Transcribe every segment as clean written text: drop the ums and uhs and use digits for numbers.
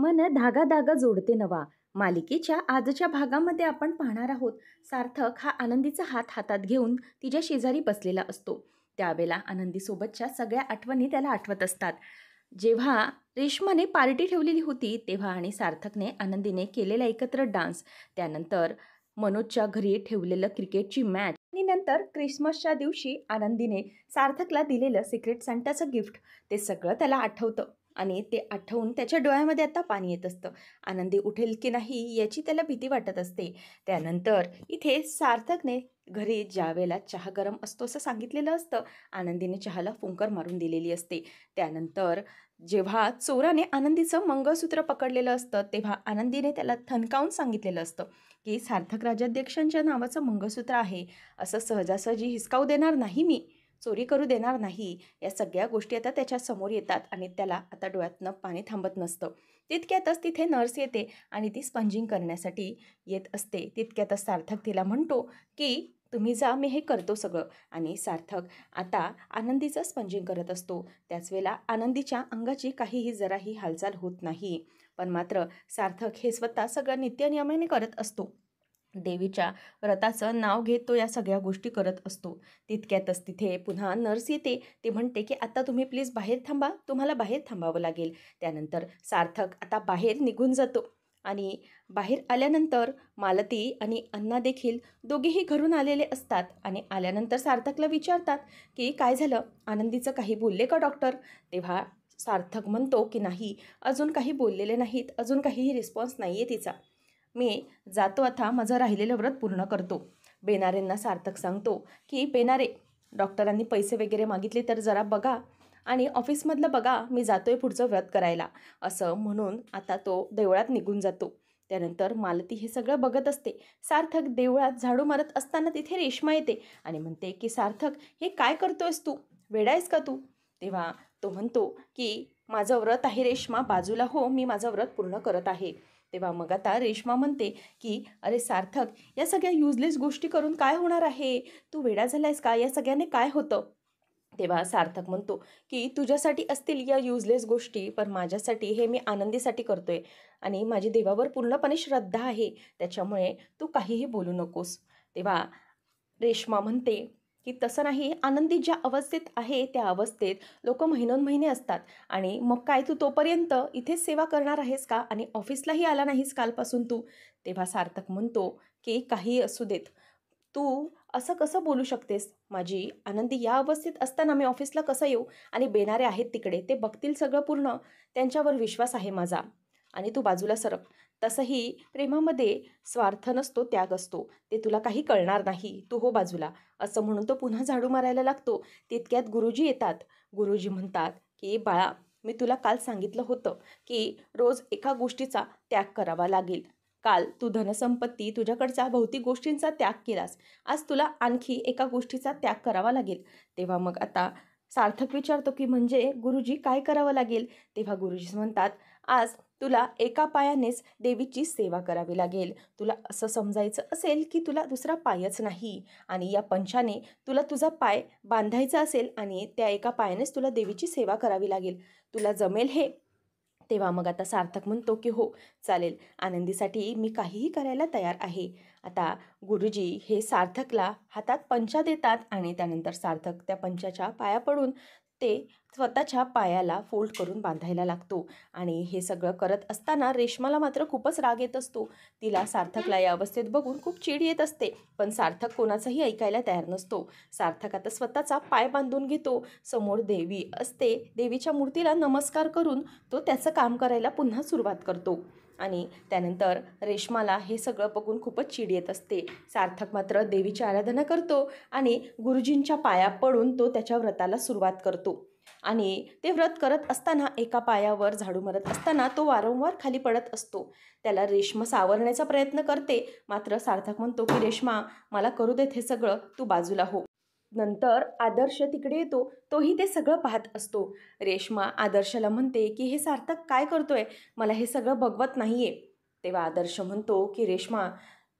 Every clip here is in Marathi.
मन धागा धागा जोडते नवा. मालिकेच्या आजच्या भागामध्ये आपण पाहणार आहोत. सार्थक हा आनंदीचा हात हातात घेऊन तिच्या शेजारी बसलेला असतो. त्यावेळेला आनंदीसोबतच्या सगळ्या आठवणी त्याला आठवत असतात. जेव्हा रेश्माने पार्टी ठेवलेली होती तेव्हा आणि सार्थकने आनंदीने केलेला एकत्र डान्स, त्यानंतर मनोजच्या घरी ठेवलेलं क्रिकेटची मॅच आणि नंतर क्रिसमसच्या दिवशी आनंदीने सार्थकला दिलेलं सिक्रेट सांताचं गिफ्ट, ते सगळं त्याला आठवतं. आणि ते आठवून त्याच्या डोळ्यामध्ये आता पाणी येत असतं. आनंदी उठेल की नाही याची त्याला भीती वाटत असते. त्यानंतर इथे सार्थकने घरी ज्या वेळेला चहा गरम असतो असं सांगितलेलं असतं, आनंदीने चहाला फुंकर मारून दिलेली असते. त्यानंतर जेव्हा चोराने आनंदीचं मंगळसूत्र पकडलेलं असतं तेव्हा आनंदीने त्याला थनकावून सांगितलेलं असतं की सार्थक राजाध्यक्षांच्या नावाचं मंगळसूत्र आहे, असं सहजासहजी हिसकावू देणार नाही मी, चोरी करू देणार नाही. या सगळ्या गोष्टी आता त्याच्या समोर येतात आणि त्याला आता डोळ्यातनं पाणी थांबत नसतं. तितक्यातच तिथे नर्स येते आणि ती स्पंजिंग करण्यासाठी येत असते. तितक्यातच सार्थक तिला म्हणतो की तुम्ही जा, मी हे करतो सगळं. आणि सार्थक आता आनंदीचं स्पंजिंग करत असतो. त्याच वेळेला आनंदीच्या अंगाची काहीही जराही हालचाल होत नाही. पण मात्र सार्थक हे स्वतः सगळं नित्यनियमाने करत असतो. देवीच्या व्रताचं नाव घेत तो या सगळ्या गोष्टी करत असतो. तितक्यातच तिथे पुन्हा नर्स येते. ती म्हणते की आता तुम्ही प्लीज बाहेर थांबा, तुम्हाला बाहेर थांबावं लागेल. त्यानंतर सार्थक आता बाहेर निघून जातो आणि बाहेर आल्यानंतर मालती आणि अण्णा देखील दोघेही घरून आलेले असतात आणि आल्यानंतर सार्थकला विचारतात की काय झालं, आनंदीचं काही बोलले का डॉक्टर? तेव्हा सार्थक म्हणतो की नाही, अजून काही बोललेले नाहीत, अजून काहीही रिस्पॉन्स नाही आहे तिचा. मी जातो, आता माझं राहिलेलं व्रत पूर्ण करतो. बेनारेंना सार्थक सांगतो की बेनारे, डॉक्टरांनी पैसे वगैरे मागितले तर जरा बघा आणि ऑफिसमधलं बघा, मी जातोय पुढचं व्रत करायला, असं म्हणून आता तो देवळात निघून जातो. त्यानंतर मालती हे सगळं बघत असते. सार्थक देवळात झाडू मारत असताना तिथे रेश्मा येते आणि म्हणते की सार्थक, हे काय करतोयस तू, वेडा आहेस का तू? तेव्हा तो म्हणतो की माझं व्रत आहे रेश्मा, बाजूला हो, मी माझं व्रत पूर्ण करत आहे. तेव्हा मग आता रेश्मा म्हणते की अरे सार्थक, या सगळ्या युजलेस गोष्टी करून काय होणार आहे, तू वेडा झालायस का, या सगळ्याने काय होतं? तेव्हा सार्थक म्हणतो की तुझ्यासाठी असतील या युजलेस गोष्टी, पण माझ्यासाठी हे मी आनंदीसाठी करतोय आणि माझी देवावर पूर्णपणे श्रद्धा आहे, त्याच्यामुळे तू काहीही बोलू नकोस. तेव्हा रेश्मा म्हणते की तसं नाही, आनंदी ज्या अवस्थेत आहे त्या अवस्थेत लोक महिनोन्महिने असतात आणि मग काय तू तोपर्यंत इथेच सेवा करणार आहेस का आणि ऑफिसलाही आला नाहीस कालपासून तू? तेव्हा सार्थक म्हणतो की काही असू देत, तू असं कसं बोलू शकतेस? माझी आनंदी या अवस्थेत असताना मी ऑफिसला कसं येऊ? आणि बेनारे आहेत तिकडे, ते बघतील सगळं पूर्ण, त्यांच्यावर विश्वास आहे माझा. आणि तू बाजूला सरक. तसंही प्रेमामध्ये स्वार्थ नसतो, त्याग असतो, ते तुला काही कळणार नाही, तू हो बाजूला, असं म्हणून तो पुन्हा झाडू मारायला लागतो. तितक्यात गुरुजी येतात. गुरुजी म्हणतात की बाळा, मी तुला काल सांगितलं होतं की रोज एका गोष्टीचा त्याग करावा लागेल. काल तू धनसंपत्ती, तुझ्याकडच्या भौतिक गोष्टींचा त्याग केलास, आज तुला आणखी एका गोष्टीचा त्याग करावा लागेल. तेव्हा मग आता सार्थक विचारतो की म्हणजे गुरुजी काय करावं लागेल? तेव्हा गुरुजी म्हणतात, आज तुला एका पायानेच देवीची सेवा करावी लागेल. तुला असं समजायचं असेल की तुला दुसरा पायच नाही आणि या पंचाने तुला तुझा पाय बांधायचा असेल आणि त्या एका पायानेच तुला देवीची सेवा करावी लागेल. तुला जमेल हे? तेव्हा मग आता सार्थक म्हणतो की हो चालेल, आनंदीसाठी मी काहीही करायला तयार आहे. आता गुरुजी हे सार्थकला हातात पंचा देतात आणि त्यानंतर सार्थक त्या पंचाच्या पाया पडून ते स्वतःच्या पायाला फोल्ड करून बांधायला लागतो. आणि हे सगळं करत असताना रेश्माला मात्र खूपच राग येत असतो. तिला सार्थकला या अवस्थेत बघून खूप चीड येत असते, पण सार्थक कोणाचंही ऐकायला तयार नसतो. सार्थक आता स्वतःचा पाय बांधून घेतो. समोर देवी असते, देवीच्या मूर्तीला नमस्कार करून तो त्याचं काम करायला पुन्हा सुरुवात करतो. आणि त्यानंतर रेश्माला हे सगळं बघून खूपच चीड येत असते. सार्थक मात्र देवीची आराधना करतो आणि गुरुजींच्या पाया पडून तो त्याच्या व्रताला सुरुवात करतो. आणि ते व्रत करत असताना एका पायावर झाडू मारत असताना तो वारंवार खाली पडत असतो. त्याला रेश्मा सावरण्याचा प्रयत्न करते, मात्र सार्थक म्हणतो की रेश्मा, मला करू देत हे सगळं, तू बाजूला हो. नंतर आदर्श तिकडे येतो, तोही ते सगळं पाहत असतो. रेश्मा आदर्शला म्हणते की हे सार्थक काय करतोय, मला हे सगळं बघवत नाहीये. तेव्हा आदर्श म्हणतो की रेश्मा,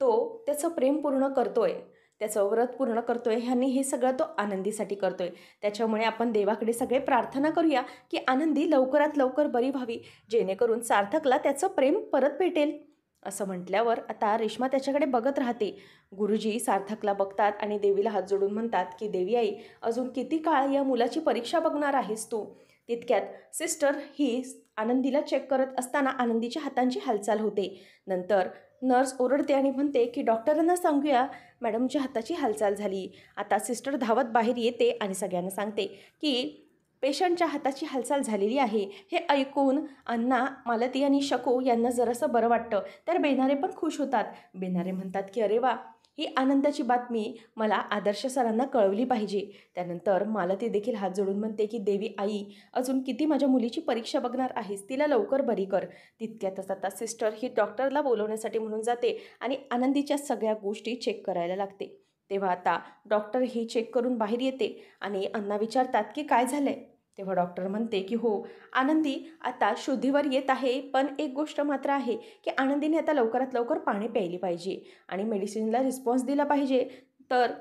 तो त्याचं प्रेम पूर्ण करतोय, त्याचं व्रत पूर्ण करतोय आणि हे सगळं तो आनंदीसाठी करतोय. त्याच्यामुळे आपण देवाकडे सगळे प्रार्थना करूया की आनंदी लवकरात लवकर बरी व्हावी, जेणेकरून सार्थकला त्याचं प्रेम परत भेटेल. असं म्हटल्यावर आता रेश्मा त्याच्याकडे बघत राहते. गुरुजी सार्थकला बघतात आणि देवीला हात जोडून म्हणतात की देवी आई, अजून किती काळ या मुलाची परीक्षा बघणार आहेस तू. तितक्यात सिस्टर ही आनंदीला चेक करत असताना आनंदीच्या हातांची हालचाल होते. नंतर नर्स ओरडते आणि म्हणते की डॉक्टरांना सांगूया मॅडमच्या हाताची हालचाल झाली. आता सिस्टर धावत बाहेर येते आणि सगळ्यांना सांगते की पेशंटच्या हाताची हालचाल झालेली आहे. हे ऐकून अण्णा, मालती आणि शकू यांना जरासं बरं वाटतं. तर बेनारे पण खुश होतात. बेनारे म्हणतात की अरे वा, ही आनंदाची बातमी मला आदर्श सरांना कळवली पाहिजे. त्यानंतर मालती देखील हात जोडून म्हणते की देवी आई, अजून किती माझ्या मुलीची परीक्षा बघणार आहेस, तिला लवकर बरी कर. तितक्यातच आता सिस्टर ही डॉक्टरला बोलवण्यासाठी म्हणून जाते आणि आनंदीच्या सगळ्या गोष्टी चेक करायला लागते. तेव्हा आता डॉक्टर ही चेक करून बाहेर येते आणि अण्णा विचारतात की काय झालंय. तेव्हा डॉक्टर म्हणते की हो, आनंदी आता शुद्धीवर येत आहे, पण एक गोष्ट मात्र आहे की आनंदीने आता लवकरात लवकर पाणी प्यायली पाहिजे आणि मेडिसिनला रिस्पॉन्स दिला पाहिजे, तर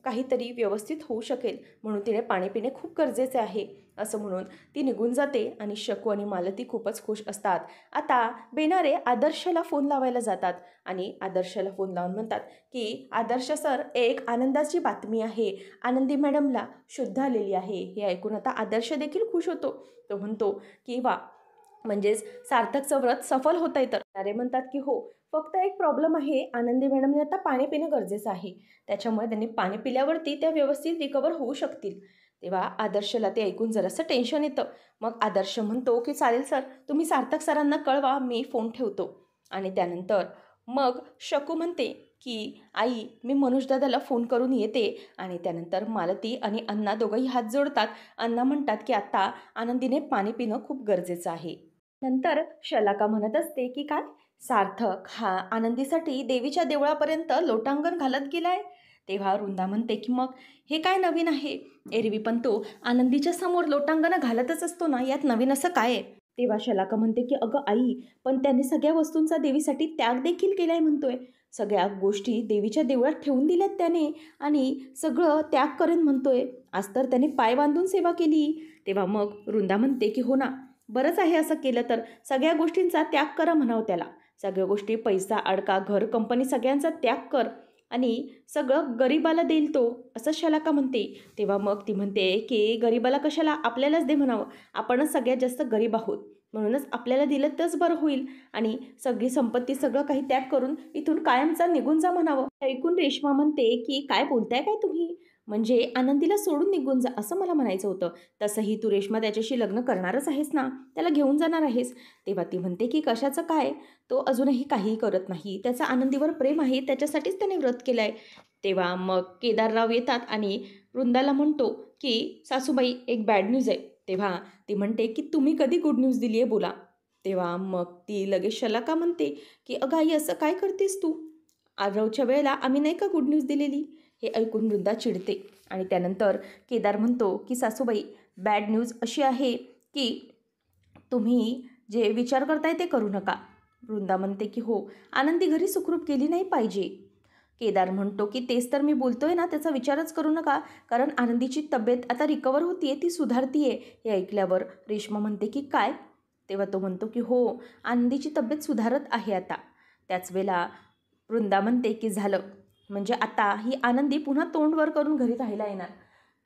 काहीतरी व्यवस्थित होऊ शकेल. म्हणून तिने पाणी पिणे खूप गरजेचे आहे. असं म्हणून ती निघून जाते आणि शकू आणि मालती खूपच खुश असतात. आता बेनारे आदर्शला फोन लावायला जातात आणि आदर्शला फोन लावून म्हणतात की आदर्श सर, एक आनंदाची बातमी आहे, आनंदी मॅडमला शुद्ध आलेली आहे. हे ऐकून आता आदर्श देखील खुश होतो. तो म्हणतो की वा, म्हणजेच सार्थकचं व्रत सफल होत आहे. तर अरे म्हणतात की हो, फक्त एक प्रॉब्लेम आहे, आनंदी मॅडमने आता पाणी पिणं गरजेचं आहे. त्याच्यामुळे त्यांनी पाणी पिल्यावरती त्या व्यवस्थित रिकवर होऊ शकतील. तेव्हा आदर्शला ते ऐकून जरासं टेन्शन येतं. मग आदर्श म्हणतो की चालेल सर, तुम्ही सार्थक सरांना कळवा, मी फोन ठेवतो. आणि त्यानंतर मग शकू म्हणते की आई, मी मनोज दादाला फोन करून येते. आणि त्यानंतर मालती आणि अण्णा दोघंही हात जोडतात. अण्णा म्हणतात की आता आनंदीने पाणी पिणं खूप गरजेचं आहे. नंतर शलाका म्हणत असते की काय, सार्थक हा आनंदीसाठी देवीच्या देवळापर्यंत लोटांगण घालत गेलाय. तेव्हा वृंदा म्हणते की मग हे काय नवीन आहे, एरवी पण तो आनंदीच्या समोर लोटांगण घालतच असतो ना, यात नवीन असं काय आहे. तेव्हा शलाका म्हणते की अगं आई, पण त्याने सगळ्या वस्तूंचा देवीसाठी त्याग देखील केलाय म्हणतोय. सगळ्या गोष्टी देवीच्या देवळात ठेवून दिल्यात त्याने आणि सगळं त्याग करेन म्हणतोय. आज तर त्याने पाय बांधून सेवा केली. तेव्हा मग वृंदा म्हणते की हो ना, बरंच आहे असं केलं तर, सगळ्या गोष्टींचा त्याग करा म्हणावं त्याला. सगळ्या गोष्टी, पैसा, अडका, घर, कंपनी, सगळ्यांचा त्याग कर आणि सगळं गरिबाला देईल तो, असं शलाका म्हणते. तेव्हा मग ती म्हणते की गरिबाला कशाला, आपल्यालाच दे म्हणावं, आपणच सगळ्यात जास्त गरीब आहोत, म्हणूनच आपल्याला दिलं तरच बरं होईल आणि सगळी संपत्ती, सगळं काही त्याग करून इथून कायमचा निघून जा म्हणावं. ऐकून रेश्मा म्हणते की काय बोलताय काय तुम्ही, म्हणजे आनंदीला सोडून निघून जा असं मला म्हणायचं होतं. तसंही तू रेश्मा त्याच्याशी लग्न करणारच आहेस ना, त्याला घेऊन जाणार आहेस. तेव्हा ती म्हणते की कशाचं काय, तो अजूनही काहीही करत नाही, त्याचं आनंदीवर प्रेम आहे, त्याच्यासाठीच त्याने व्रत केलं आहे. तेव्हा मग केदारराव येतात आणि वृंदाला म्हणतो की सासूबाई, एक बॅड न्यूज आहे. तेव्हा ती म्हणते की तुम्ही कधी गुड न्यूज दिली आहे बोला. तेव्हा मग ती लगेच शलाका म्हणते की अगं आई, असं काय करतेस तू, आरवच्या वेळेला आम्ही नाही का गुड न्यूज दिलेली. हे ऐकून वृंदा चिडते आणि त्यानंतर केदार म्हणतो की सासूबाई, बॅड न्यूज अशी आहे की तुम्ही जे विचार करताय ते करू नका. वृंदा म्हणते की हो, आनंदी घरी सुखरूप गेली नाही पाहिजे. केदार म्हणतो की तेच तर मी बोलतोय ना, त्याचा विचारच करू नका, कारण आनंदीची तब्येत आता रिकवर होतीये, ती सुधारतीये. हे ऐकल्यावर रेश्मा म्हणते की काय. तेव्हा तो म्हणतो की हो, आनंदीची तब्येत सुधारत आहे आता. त्याच वेळेला वृंदा म्हणते की झालं, म्हणजे आता ही आनंदी पुन्हा तोंड वर करून घरी राहायला येणार.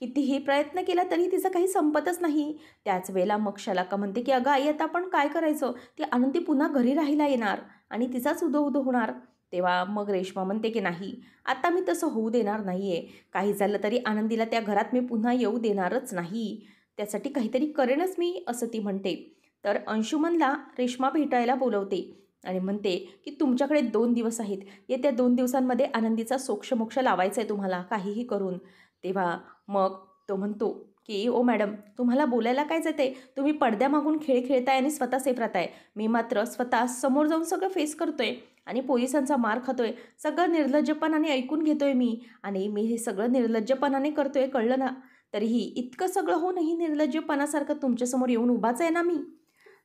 कितीही प्रयत्न केला तरी तिचं काही संपतच नाही. त्याच वेळेला मग शलाका म्हणते की अगं आई, आता आपण काय करायचं, ती आनंदी पुन्हा घरी राहायला येणार आणि तिचाच उदो उदो होणार. तेव्हा मग रेश्मा म्हणते की नाही, आता मी तसं होऊ देणार नाही आहे. काही झालं तरी आनंदीला त्या घरात मी पुन्हा येऊ देणारच नाही, त्यासाठी काहीतरी करेनच मी, असं ती म्हणते. तर अंशुमनला रेश्मा भेटायला बोलवते आणि म्हणते की तुमच्याकडे 2 दिवस आहेत, येत्या 2 दिवसांमध्ये आनंदीचा सोक्षमोक्ष लावायचा आहे तुम्हाला काहीही करून. तेव्हा मग तो म्हणतो की ओ मॅडम, तुम्हाला बोलायला काय जाते, तुम्ही पडद्यामागून खेळ खेळताय आणि स्वतः सेफ राहताय. मी मात्र स्वतः समोर जाऊन सगळं फेस करतोय आणि पोलिसांचा मार खातोय, सगळं निर्लज्जपणाने ऐकून घेतोय मी, आणि मी हे सगळं निर्लज्जपणाने करतोय, कळलं ना. तरीही इतकं सगळं होऊनही निर्लज्जपणासारखं तुमच्यासमोर येऊन उभाच आहे ना मी.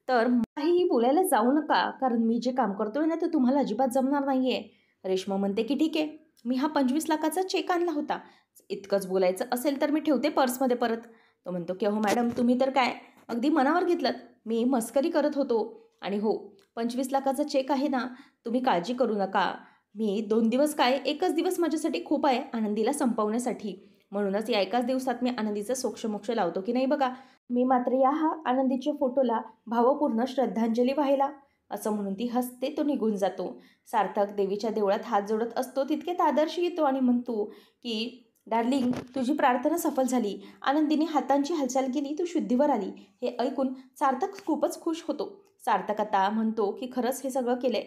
तर काहीही बोलायला जाऊ नका, कारण मी जे काम करतोय ना ते तुम्हाला अजिबात जमणार नाहीये. रेश्मा म्हणते की ठीक आहे, मी हा 25 लाखाचा चेक आणला होता. इतकंच बोलायचं असेल तर मी ठेवते पर्समध्ये परत. तो म्हणतो की अहो मॅडम, तुम्ही तर काय अगदी मनावर घेतलात. मी मस्करी करत होतो. आणि हो, 25 लाखाचा चेक आहे ना, तुम्ही काळजी करू नका. मी 2 दिवस काय, 1च दिवस माझ्यासाठी खूप आहे आनंदीला संपवण्यासाठी. म्हणूनच या एकाच दिवसात मी आनंदीचा सोक्षमोक्ष लावतो की नाही बघा. मी मात्र या हा आनंदीच्या फोटोला भावपूर्ण श्रद्धांजली व्हायला, असं म्हणून ती हसते. तो निघून जातो. सार्थक देवीच्या देवळात हात जोडत असतो तितक्यात आदर्श येतो आणि म्हणतो की डार्लिंग, तुझी प्रार्थना सफल झाली. आनंदीने हातांची हालचाल केली, तू शुद्धीवर आली. हे ऐकून सार्थक खूपच खुश होतो. सार्थक आता म्हणतो की खरंच हे सगळं केलंय.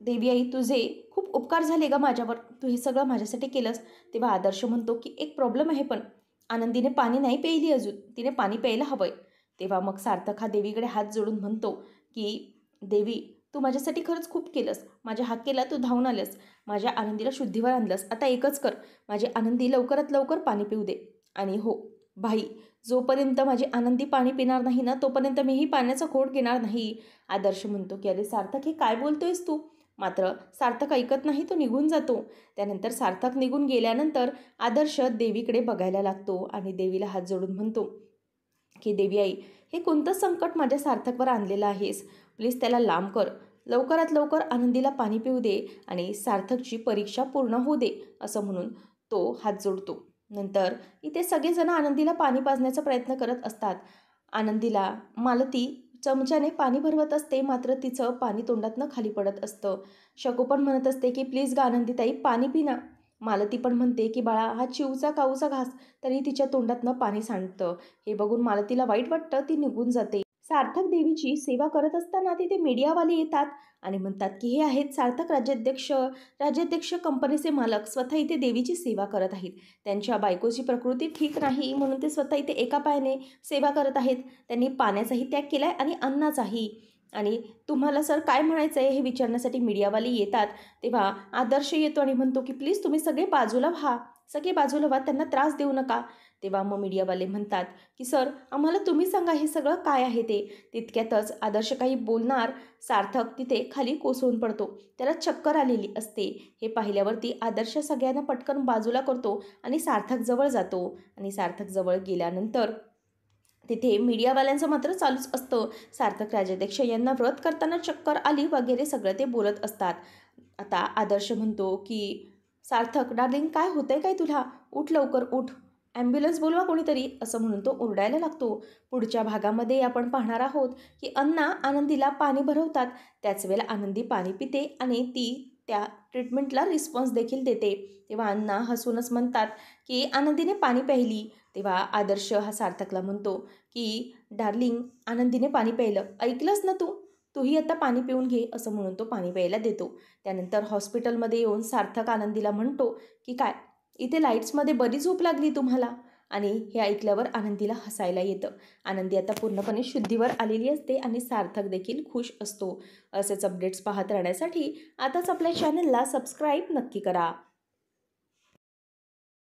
देवी आई, तुझे खूप उपकार झाले ग माझ्यावर. तू हे सगळं माझ्यासाठी केलंस. तेव्हा आदर्श म्हणतो की एक प्रॉब्लेम आहे, पण आनंदीने पाणी नाही प्यायली अजून. तिने पाणी प्यायला हवंय. तेव्हा मग सार्थक हा देवीकडे हात जोडून म्हणतो की देवी, तू माझ्यासाठी खरंच खूप केलंस. माझ्या हाकेला तू धावून आलंस. माझ्या आनंदीला शुद्धीवर आणलंस. आता एकच कर, माझी आनंदी लवकरात लवकर पाणी पिऊ दे. आणि हो भाई, जोपर्यंत माझी आनंदी पाणी पिणार नाही ना, तोपर्यंत मीही पाण्याचा घोट घेणार नाही. आदर्श म्हणतो की अरे सार्थक, हे काय बोलतोयस तू. मात्र सार्थक ऐकत नाही. तो निघून जातो. त्यानंतर सार्थक निघून गेल्यानंतर आदर्श देवीकडे बघायला लागतो आणि देवीला हात जोडून म्हणतो की देवी आई, हे कोणतं संकट माझ्या सार्थकवर आणलेलं आहेस. प्लीज त्याला लांब कर. लवकरात लवकर आनंदीला पाणी पिऊ दे आणि सार्थकची परीक्षा पूर्ण होऊ दे, असं म्हणून तो हात जोडतो. नंतर इथे सगळेजण आनंदीला पाणी पाजण्याचा प्रयत्न करत असतात. आनंदीला मालती चमच्याने पाणी भरवत असते, मात्र तिचं पाणी तोंडातनं खाली पडत असतं. शकू पण म्हणत असते की प्लीज गा आनंदीताई, पाणी पी ना. मालती पण म्हणते की बाळा, हा चिवचा काऊचा घास, तरी तिच्या तोंडातनं पाणी सांडतं. हे बघून मालतीला वाईट वाटतं. ती निघून जाते. सार्थक देवीची सेवा करत असताना तिथे मीडियावाले येतात आणि म्हणतात की हे आहेत सार्थक राज्याध्यक्ष कंपनीचे मालक, स्वतः इथे देवीची सेवा करत आहेत. त्यांच्या बायकोची प्रकृती ठीक नाही, म्हणून ते स्वतः इथे एका पायाने सेवा करत आहेत. त्यांनी पाण्याचाही त्याग केलाय आणि अन्नाचाही. आणि तुम्हाला सर काय म्हणायचं आहे हे विचारण्यासाठी मीडियावाले येतात. तेव्हा आदर्श येतो आणि म्हणतो की प्लीज तुम्ही सगळे बाजूला व्हा, सगळे बाजूला व्हा, त्यांना त्रास देऊ नका. तेव्हा मग मीडियावाले म्हणतात की सर, आम्हाला तुम्ही सांगा हे सगळं काय आहे ते. तितक्यातच आदर्श काही बोलणार, सार्थक तिथे खाली कोसळून पडतो. त्याला चक्कर आलेली असते. हे पाहिल्यावरती आदर्श सगळ्यांना पटकन बाजूला करतो आणि सार्थक जवळ जातो. आणि सार्थक जवळ गेल्यानंतर तिथे मीडियावाल्यांचं मात्र चालूच असतं. सार्थक राज्याध्यक्ष यांना व्रत करताना चक्कर आली वगैरे सगळं ते बोलत असतात. आता आदर्श म्हणतो की सार्थक डार्लिंग, काय होतंय काय तुला, उठ लवकर उठ, ॲम्ब्युलन्स बोलवा कोणीतरी, असं म्हणून तो ओरडायला लागतो. पुढच्या भागामध्ये आपण पाहणार आहोत की अण्णा आनंदीला पाणी भरवतात. त्याच वेळेला आनंदी पाणी पिते आणि ती त्या ट्रीटमेंटला रिस्पॉन्स देखील देते. तेव्हा अण्णा हसूनच म्हणतात की आनंदीने पाणी प्यायली. तेव्हा आदर्श हा सार्थकला म्हणतो की डार्लिंग, आनंदीने पाणी प्यायलं, ऐकलंस ना तू, तूही आता पाणी पिऊन घे, असं म्हणून तो पाणी प्यायला देतो. त्यानंतर हॉस्पिटलमध्ये येऊन सार्थक आनंदीला म्हणतो की काय, इथे लाईट्समध्ये बरी झोप लागली तुम्हाला. आणि हे ऐकल्यावर आनंदीला हसायला येतं. आनंदी आता पूर्णपणे शुद्धीवर आलेली असते आणि सार्थक देखील खुश असतो. असेच अपडेट्स पाहत राहण्यासाठी आताच आपल्या चॅनलला सबस्क्राईब नक्की करा.